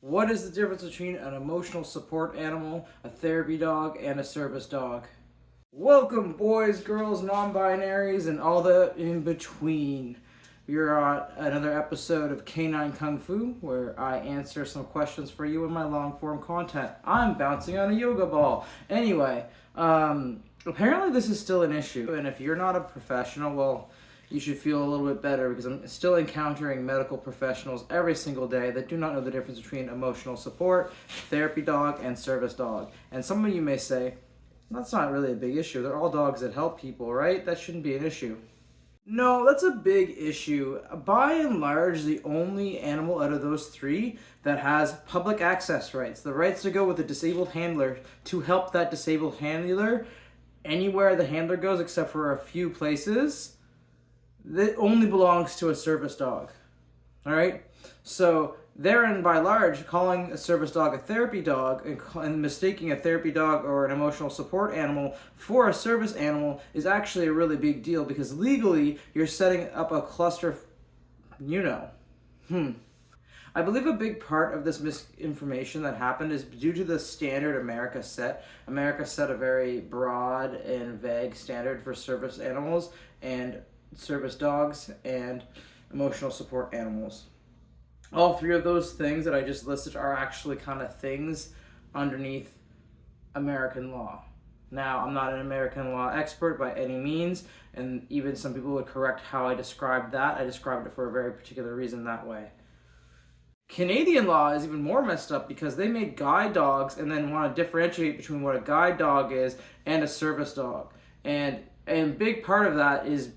What is the difference between an emotional support animal, a therapy dog, and a service dog? Welcome, boys, girls, non binaries, and all the in between. You're on another episode of Canine Kung Fu, where I answer some questions for you in my long form content. I'm bouncing on a yoga ball. Anyway, apparently this is still an issue, and if you're not a professional, well, you should feel a little bit better because I'm still encountering medical professionals every single day that do not know the difference between emotional support, therapy dog, and service dog. And some of you may say, that's not really a big issue. They're all dogs that help people, right? That shouldn't be an issue. No, that's a big issue. By and large, the only animal out of those three that has public access rights, the rights to go with a disabled handler to help that disabled handler anywhere the handler goes except for a few places, that only belongs to a service dog. All right? So, therein by large, calling a service dog a therapy dog and mistaking a therapy dog or an emotional support animal for a service animal is actually a really big deal because legally you're setting up a cluster, I believe a big part of this misinformation that happened is due to the standard America set. America set a very broad and vague standard for service animals and service dogs and emotional support animals. All three of those things that I just listed are actually kind of things underneath American law. Now, I'm not an American law expert by any means, and even some people would correct how I described that. I described it for a very particular reason that way. Canadian law is even more messed up because they made guide dogs and then want to differentiate between what a guide dog is and a service dog. And big part of that is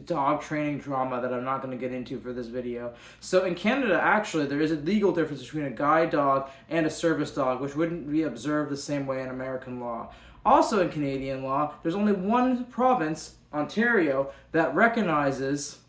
dog training drama that I'm not going to get into for this video. So in Canada, actually, there is a legal difference between a guide dog and a service dog, which wouldn't be observed the same way in American law. Also in Canadian law, there's only one province, Ontario, that recognizes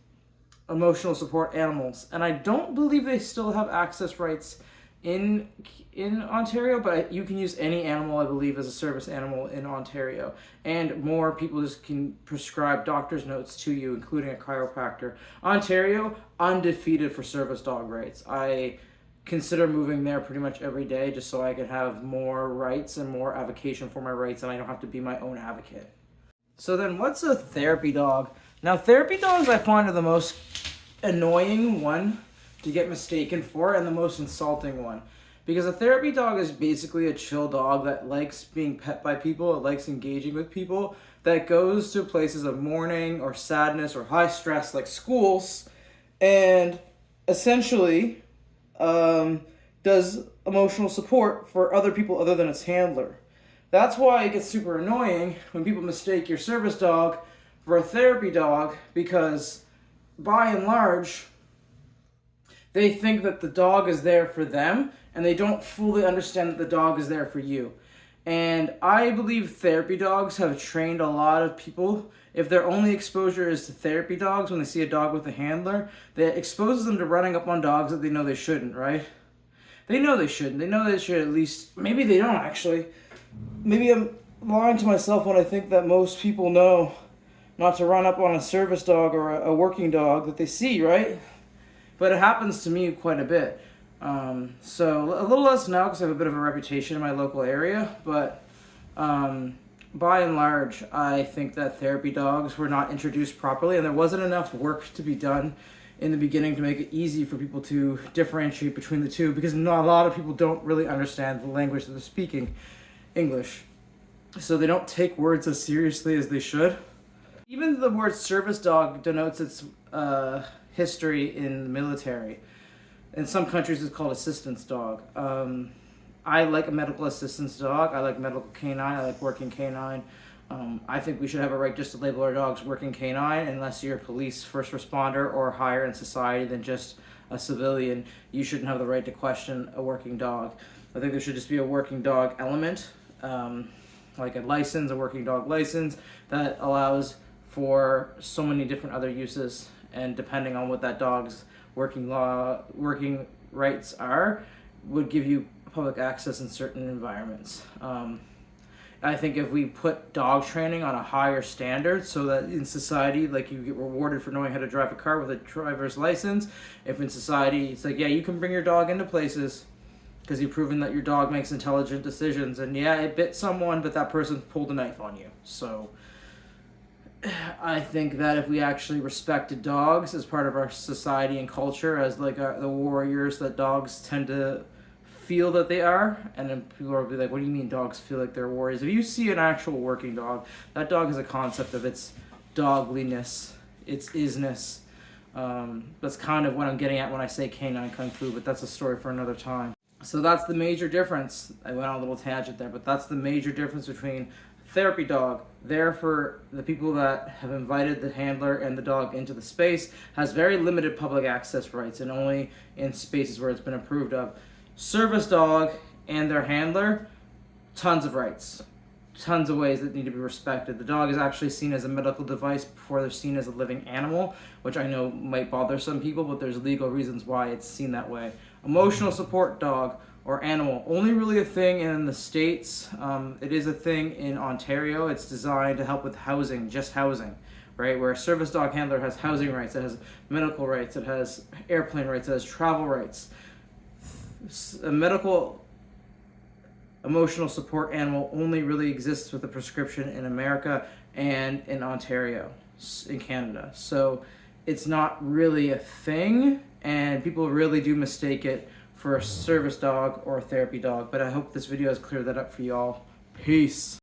emotional support animals. And I don't believe they still have access rights in Ontario, but you can use any animal, I believe, as a service animal in Ontario. And more people just can prescribe doctor's notes to you, including a chiropractor. Ontario, undefeated for service dog rights. I consider moving there pretty much every day just so I can have more rights and more advocacy for my rights and I don't have to be my own advocate. So then what's a therapy dog? Now, therapy dogs I find are the most annoying one to get mistaken for and the most insulting one. Because a therapy dog is basically a chill dog that likes being pet by people, it likes engaging with people, that goes to places of mourning or sadness or high stress like schools, and essentially does emotional support for other people other than its handler. That's why it gets super annoying when people mistake your service dog for a therapy dog, because by and large, they think that the dog is there for them, and they don't fully understand that the dog is there for you. And I believe therapy dogs have trained a lot of people. If their only exposure is to therapy dogs when they see a dog with a handler, that exposes them to running up on dogs that they know they shouldn't, right? They know they shouldn't. They know they should at least... Maybe they don't, actually. Maybe I'm lying to myself when I think that most people know not to run up on a service dog or a working dog that they see, right? But it happens to me quite a bit. So a little less now because I have a bit of a reputation in my local area, but by and large, I think that therapy dogs were not introduced properly, and there wasn't enough work to be done in the beginning to make it easy for people to differentiate between the two, because not a lot of people don't really understand the language that they're speaking, English. So they don't take words as seriously as they should. Even the word service dog denotes its history in the military. In some countries, it's called assistance dog. I like a medical assistance dog. I like medical canine. I like working canine. I think we should have a right just to label our dogs working canine, unless you're a police, first responder, or higher in society than just a civilian. You shouldn't have the right to question a working dog. I think there should just be a working dog element, like a license, a working dog license, that allows for so many different other uses, and depending on what that dog's working rights are, would give you public access in certain environments. I think if we put dog training on a higher standard so that in society, like, you get rewarded for knowing how to drive a car with a driver's license, if in society it's like, yeah, you can bring your dog into places, because you've proven that your dog makes intelligent decisions. And yeah, it bit someone, but that person pulled a knife on you. So I think that if we actually respected dogs as part of our society and culture, as like the warriors that dogs tend to feel that they are, and then people will be like, what do you mean dogs feel like they're warriors? If you see an actual working dog, that dog is a concept of its dogliness, its isness. That's kind of what I'm getting at when I say canine kung fu, but that's a story for another time. So that's the major difference. I went on a little tangent there, but that's the major difference between therapy dog, there for the people that have invited the handler and the dog into the space, has very limited public access rights and only in spaces where it's been approved of. Service dog and their handler, tons of rights, tons of ways that need to be respected. The dog is actually seen as a medical device before they're seen as a living animal, which I know might bother some people, but there's legal reasons why it's seen that way. Emotional support dog or animal, only really a thing in the States. It is a thing in Ontario. It's designed to help with housing, just housing, right? Where a service dog handler has housing rights, it has medical rights, it has airplane rights, it has travel rights. A medical emotional support animal only really exists with a prescription in America and in Ontario, in Canada. So it's not really a thing, and people really do mistake it for a service dog or a therapy dog. But I hope this video has cleared that up for y'all. Peace.